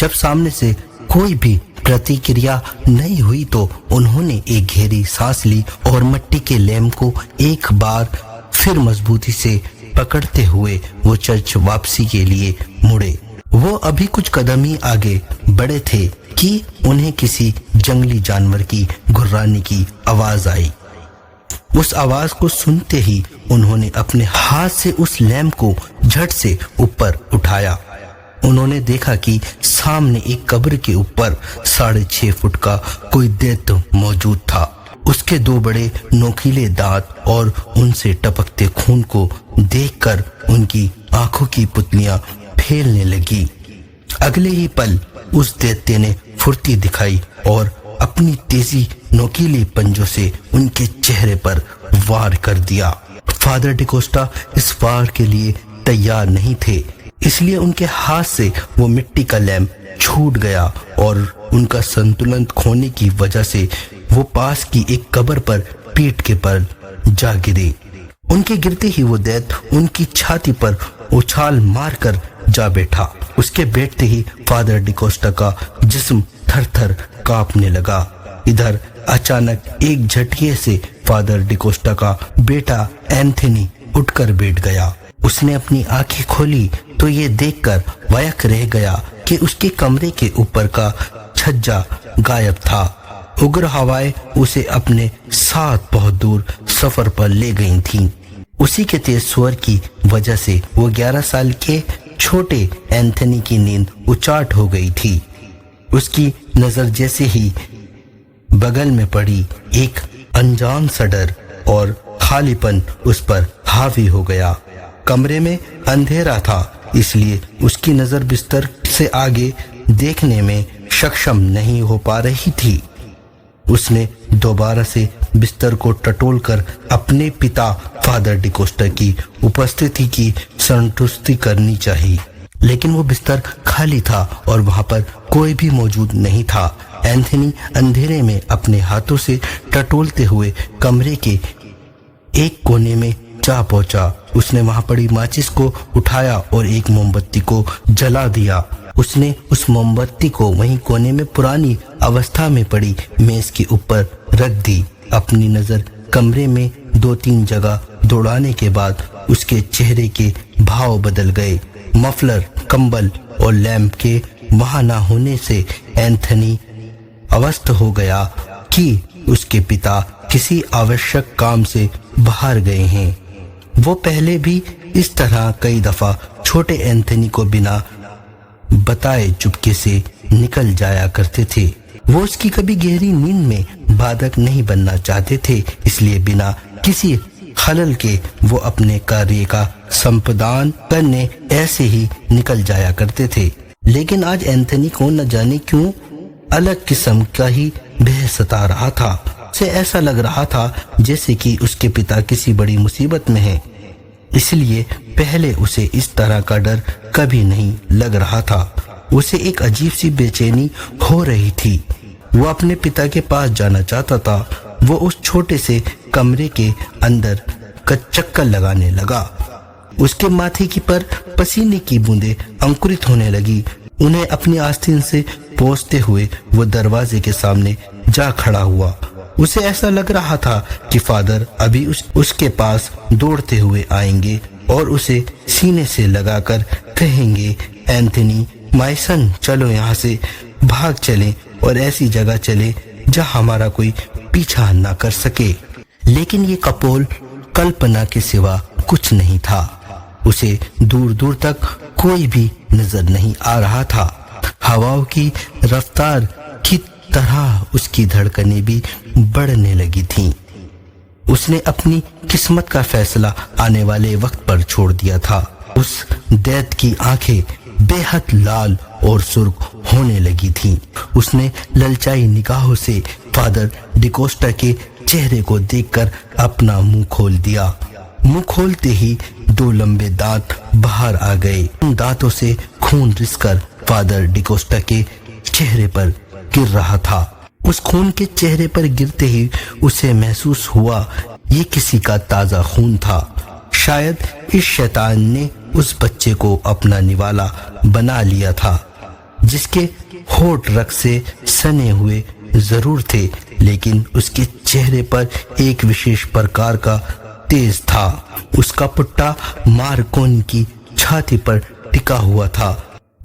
जब सामने से कोई भी प्रतिक्रिया नहीं हुई तो उन्होंने एक गहरी सांस ली और मिट्टी के लैंप को एक बार फिर मजबूती से पकड़ते हुए वो चर्च वापसी के लिए मुड़े। वो अभी कुछ कदम ही आगे बढ़े थे कि उन्हें किसी जंगली जानवर की गुर्राने की आवाज आई। उस आवाज को सुनते ही उन्होंने अपने हाथ से उस लैंप को झट से ऊपर उठाया। उन्होंने देखा कि सामने एक कब्र के ऊपर 6.5 फुट का कोई दैत्य मौजूद था। उसके 2 बड़े नोकीले दांत और उनसे टपकते खून को देखकर उनकी आंखों की पुतलियां फैलने लगी। अगले ही पल उस दैत्य ने फुर्ती दिखाई और अपनी तेजी नोकीले पंजों से उनके चेहरे पर वार कर दिया। फादर डिकोस्टा इस वार के लिए तैयार नहीं थे, इसलिए उनके हाथ से वो मिट्टी का लैंप छूट गया और उनका संतुलन खोने की वजह से वो पास की एक कब्र पर पीठ के पर जा गिरे। उनके गिरते ही वो दैत्य उनकी छाती पर उछाल मारकर जा बैठा। उसके बैठते ही फादर डिकोस्टा का जिस्म थर-थर कांपने लगा। इधर अचानक एक झटके से फादर डिकोस्टा का बेटा एंथनी उठकर बैठ गया। उसने अपनी आंखें खोली तो ये देखकर वायक रह गया कि उसके कमरे के ऊपर का छज्जा गायब था। उग्र हवाएं उसे अपने साथ बहुत दूर सफर पर ले गई थीं। उसी के तेज स्वर की वजह से वो 11 साल के छोटे एंथनी की नींद उचाट हो गई थी। उसकी नजर जैसे ही बगल में पड़ी, एक अनजान सा डर और खालीपन उस पर हावी हो गया। कमरे में अंधेरा था, इसलिए उसकी नजर बिस्तर से आगे देखने में सक्षम नहीं हो पा रही थी। उसने दोबारा से बिस्तर को टटोलकर अपने पिता फादर डिकोस्टा की उपस्थिति की संतुष्टि करनी चाहिए, लेकिन वो बिस्तर खाली था और वहां पर कोई भी मौजूद नहीं था। एंथनी अंधेरे में अपने हाथों से टटोलते हुए कमरे के एक कोने में जा पहुंचा। उसने वहां पड़ी माचिस को उठाया और एक मोमबत्ती को जला दिया। उसने उस मोमबत्ती को वहीं कोने में पुरानी अवस्था में पड़ी मेज के ऊपर रख दी। अपनी नजर कमरे में 2-3 जगह दौड़ाने के बाद उसके चेहरे के भाव बदल गए। मफलर, कंबल और लैंप के वहां न होने से एंथनी अवस्थ हो गया कि उसके पिता किसी आवश्यक काम से बाहर गए हैं। वो पहले भी इस तरह कई दफा छोटे एंथनी को बिना बताए चुपके से निकल जाया करते थे। वो उसकी कभी गहरी नींद में बाधक नहीं बनना चाहते थे, इसलिए बिना किसी खलल के वो अपने कार्य का संपादन करने ऐसे ही निकल जाया करते थे। लेकिन आज एंथनी को न जाने क्यों अलग किस्म का ही भय सता रहा था। उसे ऐसा लग रहा था जैसे कि उसके पिता किसी बड़ी मुसीबत में है, इसलिए पहले उसे इस तरह का डर कभी नहीं लग रहा था। उसे एक अजीब सी बेचैनी हो रही थी। वो अपने पिता के पास जाना चाहता था। वो उस छोटे से कमरे के अंदर चक्कर लगाने लगा। उसके माथे की पर पसीने की बूंदें अंकुरित होने लगी। उन्हें अपनी आस्तीन से पहुंचते हुए वो दरवाजे के सामने जा खड़ा हुआ। उसे ऐसा लग रहा था कि फादर अभी उसके पास दौड़ते हुए आएंगे और उसे सीने से लगाकर कहेंगे, एंथनी माइसन, चलो यहाँ से भाग चलें और ऐसी जगह चले जहाँ हमारा कोई पीछा ना कर सके। लेकिन ये कपोल कल्पना के सिवा कुछ नहीं था। उसे दूर दूर तक कोई भी नजर नहीं आ रहा था। हवाओं की रफ्तार की तरह उसकी धड़कनें भी बढ़ने लगी थीं। उसने अपनी किस्मत का फैसला आने वाले वक्त पर छोड़ दिया था। उस दैत्य की आंखें बेहद लाल और सुर्ख होने लगी थीं। उसने ललचाई निगाहों से फादर डिकोस्टा के चेहरे को देखकर अपना मुंह खोल दिया। मुंह खोलते ही 2 लंबे दांत बाहर आ गए। उन दांतों से खून रिसकर फादर डिकोस्टा के चेहरे पर गिर रहा था। उस खून के चेहरे पर गिरते ही उसे महसूस हुआ ये किसी का ताजा खून था। शायद इस शैतान ने उस बच्चे को अपना निवाला बना लिया था। जिसके होठ रक्त से सने हुए जरूर थे, लेकिन उसके चेहरे पर एक विशेष प्रकार का तेज था। उसका पुट्टा मार्कोनी की छाती पर टिका हुआ था,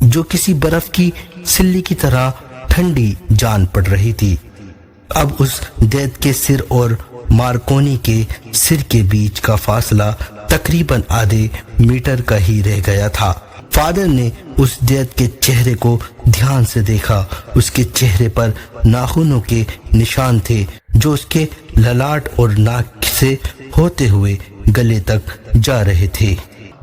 जो किसी बर्फ की सिल्ली की तरह ठंडी जान पड़ रही थी। अब उस दैत्य के सिर और मार्कोनी के सिर के बीच का फासला तकरीबन आधे मीटर का ही रह गया था। फादर ने उस दैत्य के चेहरे को ध्यान से देखा। उसके चेहरे पर नाखूनों के निशान थे, जो उसके ललाट और नाक से होते हुए गले तक जा रहे थे।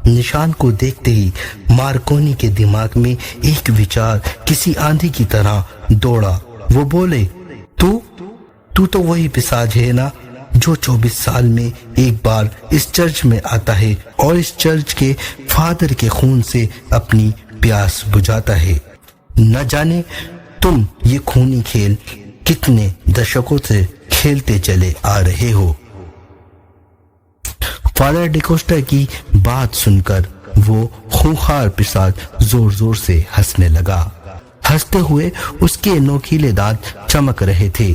निशान को देखते ही मार्कोनी के दिमाग में एक विचार किसी आंधी की तरह दौड़ा। वो बोले, तू तो वही पिशाच है ना, जो 24 साल में एक बार इस चर्च में आता है और इस चर्च के फादर के खून से अपनी प्यास बुझाता है। न जाने तुम ये खूनी खेल कितने दशकों से खेलते चले आ रहे हो। फादर डिकोस्टा की बात सुनकर वो खूंखार पिशाच जोर जोर से हंसने लगा। हंसते हुए उसके नोकीले दांत चमक रहे थे।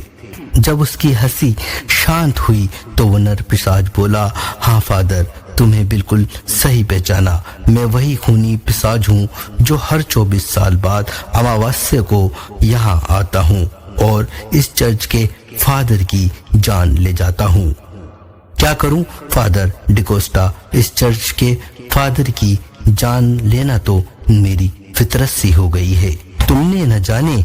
जब उसकी हंसी शांत हुई तो वो नर पिशाच बोला, हाँ फादर, तुम्हें बिल्कुल सही पहचाना। मैं वही खूनी पिशाच हूँ जो हर 24 साल बाद अमावस्या को यहाँ आता हूँ और इस चर्च के फादर की जान ले जाता हूँ। क्या करूँ फादर डिकोस्टा, इस चर्च के फादर की जान लेना तो मेरी फितरत सी हो गई है। तुमने न जाने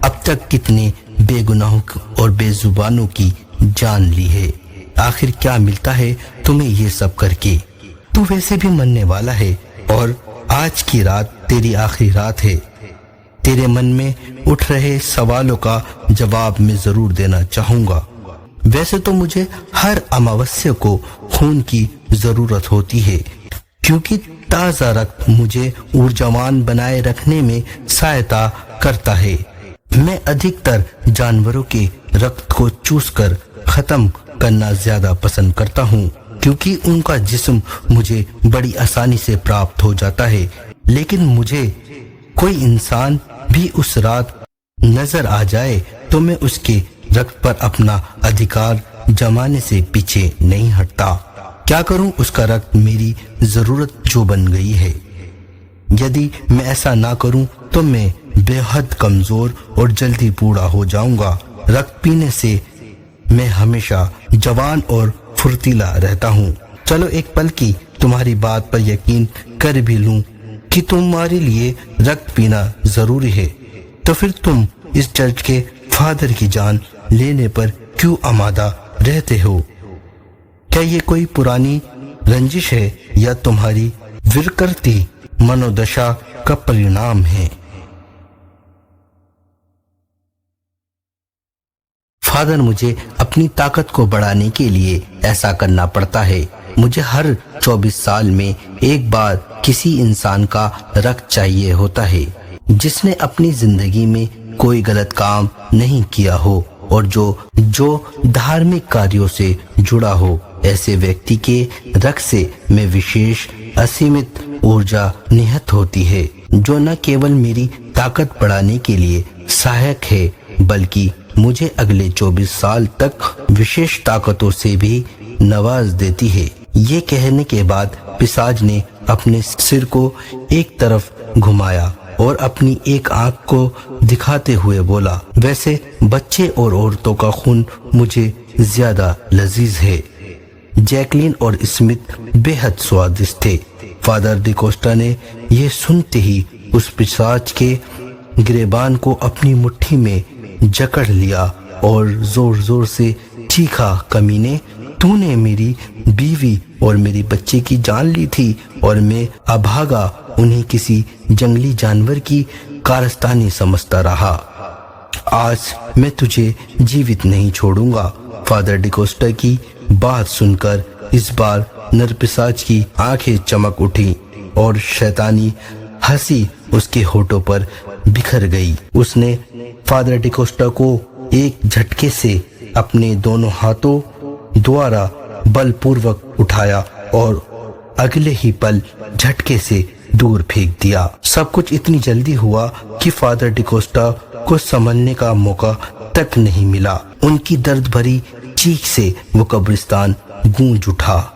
अब तक कितने बेगुनाहों और बेजुबानों की जान ली है। आखिर क्या मिलता है तुम्हें ये सब करके? तू वैसे भी मरने वाला है और आज की रात तेरी आखिरी रात है। तेरे मन में उठ रहे सवालों का जवाब मैं जरूर देना चाहूंगा। वैसे तो मुझे हर अमावस्या को खून की जरूरत होती है, क्योंकि ताजा रक्त मुझे ऊर्जावान बनाए रखने में सहायता करता है। मैं अधिकतर जानवरों के रक्त को चूसकर खत्म करना ज्यादा पसंद करता हूँ, क्योंकि उनका जिस्म मुझे बड़ी आसानी से प्राप्त हो जाता है। लेकिन मुझे कोई इंसान भी उस रात नजर आ जाए तो मैं उसके रक्त पर अपना अधिकार जमाने से पीछे नहीं हटता। क्या करूं, उसका रक्त मेरी जरूरत जो बन गई है। यदि मैं ऐसा ना करूं तो मैं बेहद कमजोर और जल्दी बूढ़ा हो जाऊंगा। रक्त पीने से मैं हमेशा जवान और फुर्तीला रहता हूँ। चलो एक पल की तुम्हारी बात पर यकीन कर भी लूं कि तुम्हारे लिए रक्त पीना जरूरी है, तो फिर तुम इस चर्च के फादर की जान लेने पर क्यों आमादा रहते हो? क्या ये कोई पुरानी रंजिश है या तुम्हारी विकृति मनोदशा का परिणाम है? फादर, मुझे अपनी ताकत को बढ़ाने के लिए ऐसा करना पड़ता है। मुझे हर 24 साल में एक बार किसी इंसान का रक्त चाहिए होता है, जिसने अपनी जिंदगी में कोई गलत काम नहीं किया हो और जो धार्मिक कार्यों से जुड़ा हो। ऐसे व्यक्ति के रक्त से में विशेष असीमित ऊर्जा निहित होती है, जो न केवल मेरी ताकत बढ़ाने के लिए सहायक है, बल्कि मुझे अगले 24 साल तक विशेष ताकतों से भी नवाज देती है। ये कहने के बाद पिशाच ने अपने सिर को एक तरफ घुमाया और अपनी एक आंख को दिखाते हुए बोला, वैसे बच्चे और औरतों का खून मुझे ज्यादा लजीज है। जैकलीन और स्मिथ बेहद स्वादिष्ट थे। फादर डिकोस्टा ने यह सुनते ही उस पिशाच के गिरेबान को अपनी मुट्ठी में जकड़ लिया और जोर जोर से चीखा, कमीने, तूने मेरी बीवी और मेरी बच्चे की जान ली थी और मैं अभागा उन्हें किसी जंगली जानवर की कारस्तानी समझता रहा। आज मैं तुझे जीवित नहीं छोड़ूंगा। फादर डिकोस्टा की बात सुनकर इस बार नरपिशाच की आंखें चमक उठी और शैतानी हंसी उसके होठों पर बिखर गई। उसने फादर डिकोस्टा को एक झटके से अपने दोनों हाथों द्वारा बलपूर्वक उठाया और अगले ही पल झटके से दूर फेंक दिया। सब कुछ इतनी जल्दी हुआ कि फादर डिकोस्टा को संभलने का मौका तक नहीं मिला। उनकी दर्द भरी चीख से वो कब्रिस्तान गूंज उठा।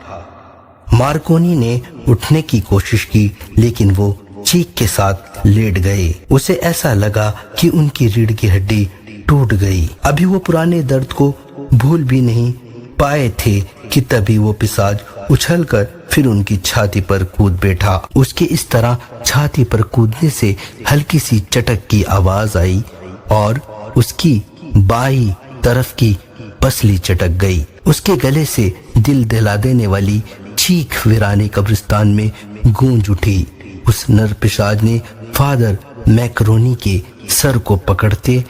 मार्कोनी ने उठने की कोशिश की, लेकिन वो चीख के साथ लेट गए। उसे ऐसा लगा कि उनकी रीढ़ की हड्डी टूट गई। अभी वो पुराने दर्द को भूल भी नहीं पाए थे कि तभी वो पिशाच उछलकर फिर उनकी छाती पर कूद बैठा। उसके इस तरह छाती पर कूदने से हल्की सी चटक की आवाज आई और उसकी बाई तरफ की पसली चटक गई। उसके गले से दिल दहला देने वाली चीख वीरानी कब्रिस्तान में गूंज उठी। उस नर पिशाच ने फादर मैकरोनी के सर को पकड़ते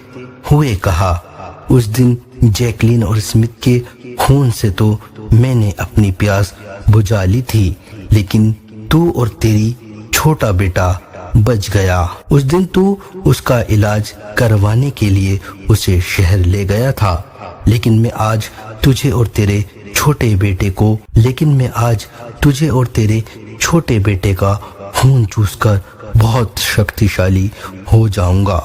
हुए कहा, उस दिन जैकलीन और स्मिथ के खून से तो मैंने अपनी प्यास बुझा ली थी, लेकिन तू और तेरी छोटा बेटा बच गया। उस दिन तू उसका इलाज करवाने के लिए उसे शहर ले गया था, लेकिन मैं आज तुझे और तेरे छोटे बेटे का खून चूसकर बहुत शक्तिशाली हो जाऊंगा,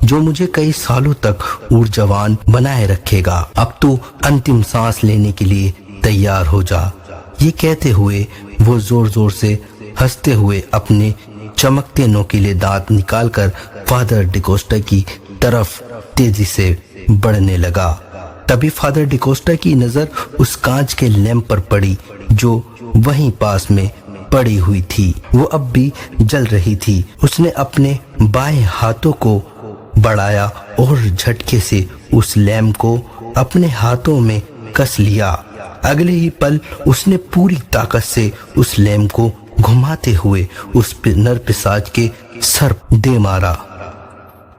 जो मुझे कई सालों तक ऊर्जावान बनाए रखेगा। अब तू अंतिम सांस लेने के लिए तैयार हो जा। ये कहते हुए वो जोर जोर से हंसते हुए अपने चमकते नोकीले दांत निकालकर फादर डिकोस्टा की तरफ तेजी से बढ़ने लगा। तभी फादर डिकोस्टा की नजर उस कांच के लैंप पर पड़ी जो वहीं पास में पड़ी हुई थी। वो अब भी जल रही थी। उसने अपने बाएं हाथों को बढ़ाया और झटके से उस लैंप को अपने हाथों में कस लिया। अगले ही पल उसने पूरी ताकत से उस लैंप को घुमाते हुए उस नर पिशाच के सर दे मारा।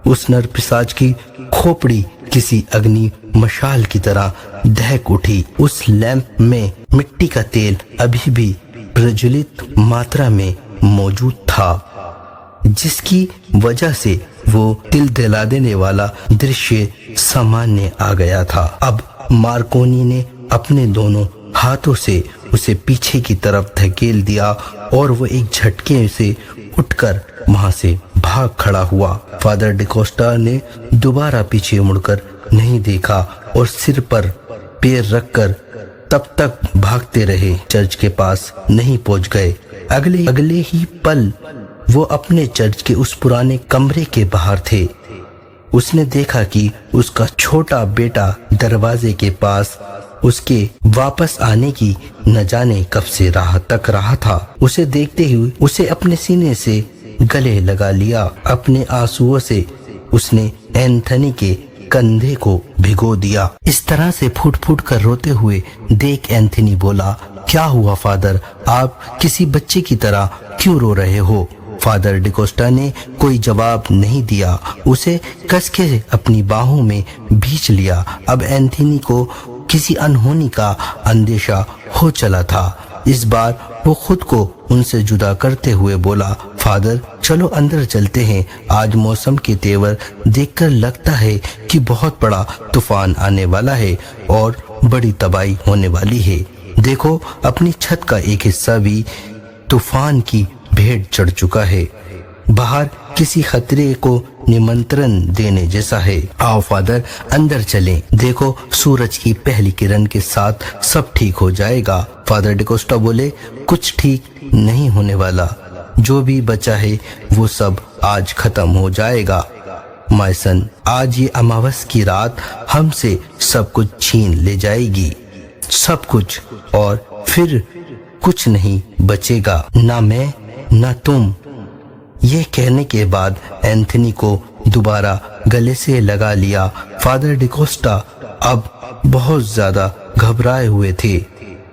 उस नर पिशाच की खोपड़ी किसी अग्नि मशाल की तरह दहक उठी। उस लैंप में मिट्टी का तेल अभी भी प्रज्वलित मात्रा में मौजूद था, जिसकी वजह से वो दिल दहला देने वाला दृश्य सामान्य आ गया था। अब मार्कोनी ने अपने दोनों हाथों से उसे पीछे की तरफ धकेल दिया और वो एक झटके से उठकर वहां से भाग खड़ा हुआ। फादर डिकोस्टा ने दोबारा पीछे मुड़कर नहीं देखा और सिर पर पैर रखकर तब तक भागते रहे, चर्च के पास नहीं पहुंच गए। अगले ही पल वो अपने चर्च के उस पुराने कमरे के बाहर थे। उसने देखा कि उसका छोटा बेटा दरवाजे के पास उसके वापस आने की न जाने कब से राह तक रहा था। उसे देखते ही उसे अपने सीने से गले लगा लिया। अपने आंसुओं से उसने एंथनी के कंधे को भिगो दिया। इस तरह से फूट फूट कर रोते हुए देख एंथनी बोला, क्या हुआ फादर, आप किसी बच्चे की तरह क्यों रो रहे हो? फादर डिकोस्टा ने कोई जवाब नहीं दिया। उसे कस के अपनी बाहों में भींच लिया। अब एंथनी को किसी अनहोनी का अंदेशा हो चला था। इस बार वो खुद को उनसे जुदा करते हुए बोला, फादर चलो अंदर चलते हैं। आज मौसम के तेवर देखकर लगता है कि बहुत बड़ा तूफान आने वाला है और बड़ी तबाही होने वाली है। देखो अपनी छत का एक हिस्सा भी तूफान की भेंट चढ़ चुका है। बाहर किसी खतरे को निमंत्रण देने जैसा है। आओ फादर अंदर चलें। देखो सूरज की पहली किरण के साथ सब ठीक हो जाएगा। फादर डिकोस्टा बोले, कुछ ठीक नहीं होने वाला। जो भी बचा है वो सब आज खत्म हो जाएगा। माय सन, आज ये अमावस की रात हमसे सब कुछ छीन ले जाएगी, सब कुछ, और फिर कुछ नहीं बचेगा, ना मैं ना तुम। ये कहने के बाद एंथनी को दोबारा गले से लगा लिया। फादर डिकोस्टा अब बहुत ज्यादा घबराए हुए थे।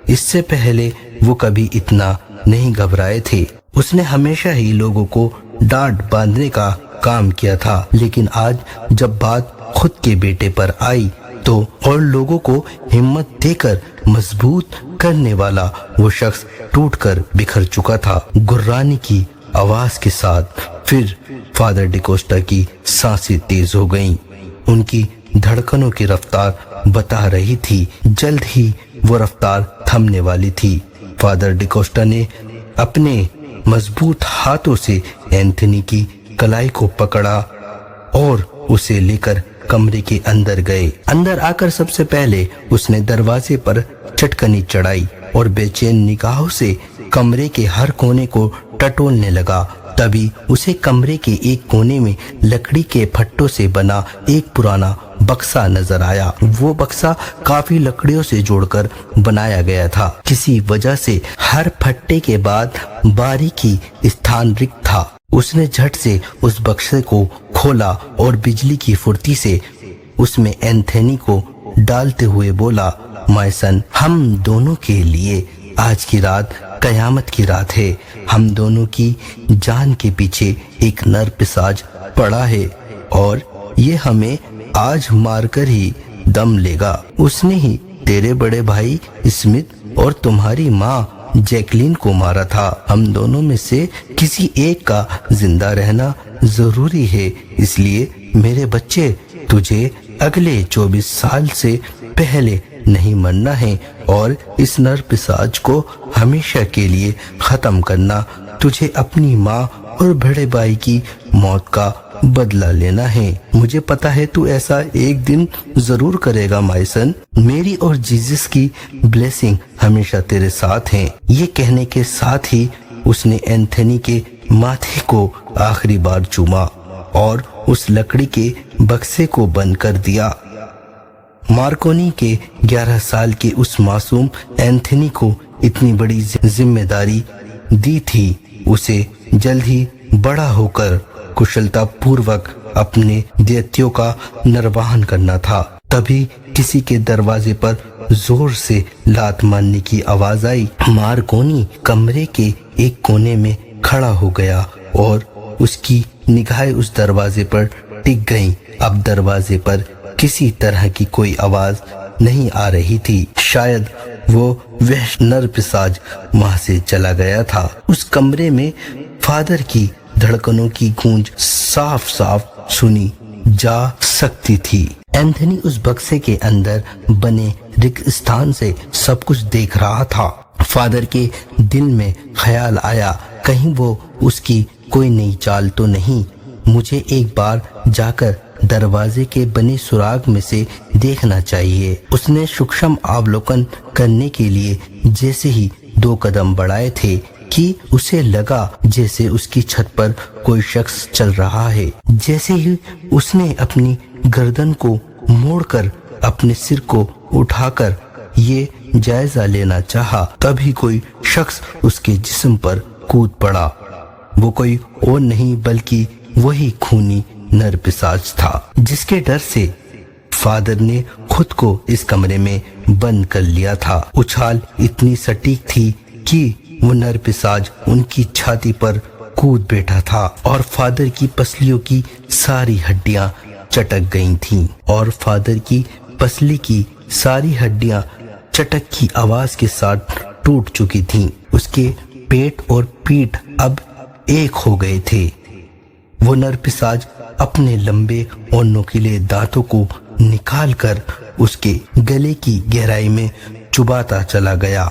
इससे पहले वो कभी इतना नहीं घबराए थे। उसने हमेशा ही लोगों को डांट बांधने का काम किया था, लेकिन आज जब बात खुद के बेटे पर आई तो और लोगों को हिम्मत देकर मजबूत करने वाला वो शख्स टूटकर बिखर चुका था। गुर्राने की आवाज के साथ फिर फादर डिकोस्टा की सांसें तेज हो गईं। उनकी धड़कनों की रफ्तार बता रही थी जल्द ही वो रफ्तार थमने वाली थी। फादर डिकोस्टा ने अपने मजबूत हाथों से एंथनी की कलाई को पकड़ा और उसे लेकर कमरे के अंदर गए। अंदर आकर सबसे पहले उसने दरवाजे पर चटकनी चढ़ाई और बेचैन निगाहों से कमरे के हर कोने को टटोलने लगा। तभी उसे कमरे के एक कोने में लकड़ी के फट्टों से बना एक पुराना बक्सा नजर आया। वो बक्सा काफी लकड़ियों से जोड़कर बनाया गया था। किसी वजह से हर फट्टे के बाद बारीकी स्थान रिक्त था। उसने झट से उस बक्से को खोला और बिजली की फुर्ती से उसमें एंथनी को डालते हुए बोला, मायसन, हम दोनों के लिए आज की रात कयामत की रात है। हम दोनों की जान के पीछे एक नर पिशाच पड़ा है और ये हमें आज मारकर ही दम लेगा। उसने ही तेरे बड़े भाई स्मिथ और तुम्हारी माँ जैकलीन को मारा था। हम दोनों में से किसी एक का जिंदा रहना जरूरी है। इसलिए मेरे बच्चे, तुझे अगले 24 साल से पहले नहीं मरना है और इस नर पिशाच को हमेशा के लिए खत्म करना। तुझे अपनी माँ और बड़े भाई की मौत का बदला लेना है। मुझे पता है तू ऐसा एक दिन जरूर करेगा माइसन। मेरी और जीसस की ब्लेसिंग हमेशा तेरे साथ है। ये कहने के साथ ही उसने एंथनी के माथे को आखिरी बार चूमा और उस लकड़ी के बक्से को बंद कर दिया। मार्कोनी के 11 साल के उस मासूम एंथनी को इतनी बड़ी जिम्मेदारी दी थी। उसे जल्द ही बड़ा होकर कुशलता पूर्वक अपने दायित्वों का निर्वहन करना था। तभी किसी के दरवाजे पर जोर से लात मारने की आवाज आई। मार्कोनी कमरे के एक कोने में खड़ा हो गया और उसकी निगाहें उस दरवाजे पर टिक गईं। अब दरवाजे पर किसी तरह की कोई आवाज नहीं आ रही थी। शायद वह नर पिशाच वहां से चला गया था। उस कमरे में फादर की धड़कनों की गूंज साफ साफ सुनी जा सकती थी। एंथनी उस बक्से के अंदर बने रिक्त स्थान से सब कुछ देख रहा था। फादर के दिल में ख्याल आया, कहीं वो उसकी कोई नई चाल तो नहीं। मुझे एक बार जाकर दरवाजे के बने सुराग में से देखना चाहिए। उसने सूक्ष्म अवलोकन करने के लिए जैसे ही 2 कदम बढ़ाए थे कि उसे लगा जैसे उसकी छत पर कोई शख्स चल रहा है। जैसे ही उसने अपनी गर्दन को मोड़कर अपने सिर को उठाकर ये जायजा लेना चाहा, तभी कोई शख्स उसके जिस्म पर कूद पड़ा। वो कोई और नहीं बल्कि वही खूनी नर पिशाच था, जिसके डर से फादर ने खुद को इस कमरे में बंद कर लिया था। उछाल इतनी सटीक थी कि वो नर पिशाच उनकी छाती पर कूद बैठा था और फादर की पसलियों की सारी हड्डियां चटक गई थीं और फादर की पसली की सारी हड्डियां चटक की आवाज के साथ टूट चुकी थीं। उसके पेट और पीठ अब एक हो गए थे। वो नर पिशाच अपने लंबे और नुकीले दांतों को निकालकर उसके गले की गहराई में चुबाता चला गया।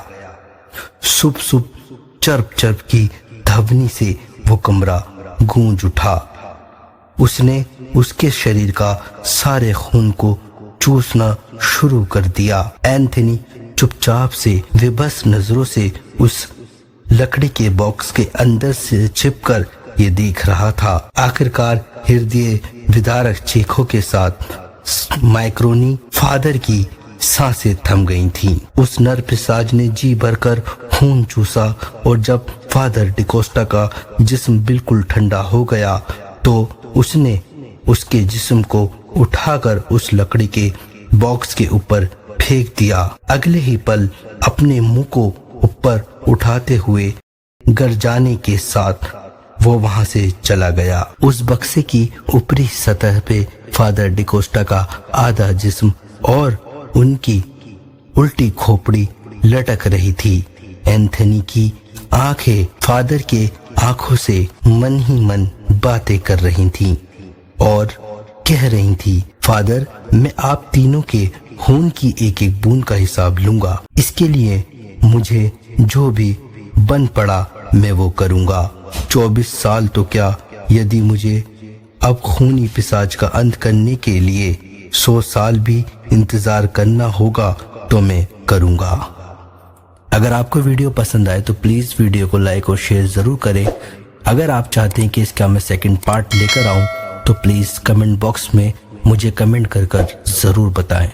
सुप सुप चर्प चर्प की ध्वनि से वो कमरा गूंज उठा। उसने उसके शरीर का सारे खून को चूसना शुरू कर दिया। एंथनी चुपचाप से विवश नजरों से उस लकड़ी के बॉक्स के अंदर से छिपकर ये देख रहा था। आखिरकार हृदय विदारक चीखों के साथ माइक्रोनी फादर की सांसें थम गई थीं। उस नर पिशाच ने जी भरकर खून चूसा और जब फादर डिकोस्टा का जिस्म बिल्कुल ठंडा हो गया तो उसने उसके जिस्म को उठाकर उस लकड़ी के बॉक्स के ऊपर फेंक दिया। अगले ही पल अपने मुंह को ऊपर उठाते हुए गरजाने के साथ वो वहां से चला गया। उस बक्से की ऊपरी सतह पे फादर डिकोस्टा का आधा जिस्म और उनकी उल्टी खोपड़ी लटक रही थी। एंथनी की आंखें फादर के आंखों से मन ही मन बातें कर रही थीं और कह रही थी, फादर, मैं आप तीनों के खून की एक एक बूंद का हिसाब लूंगा। इसके लिए मुझे जो भी बन पड़ा मैं वो करूंगा। 24 साल तो क्या यदि मुझे अब खूनी पिशाच का अंत करने के लिए 100 साल भी इंतजार करना होगा तो मैं करूंगा। अगर आपको वीडियो पसंद आए तो प्लीज वीडियो को लाइक और शेयर जरूर करें। अगर आप चाहते हैं कि इसका मैं सेकंड पार्ट लेकर आऊं तो प्लीज कमेंट बॉक्स में मुझे कमेंट कर जरूर बताएं।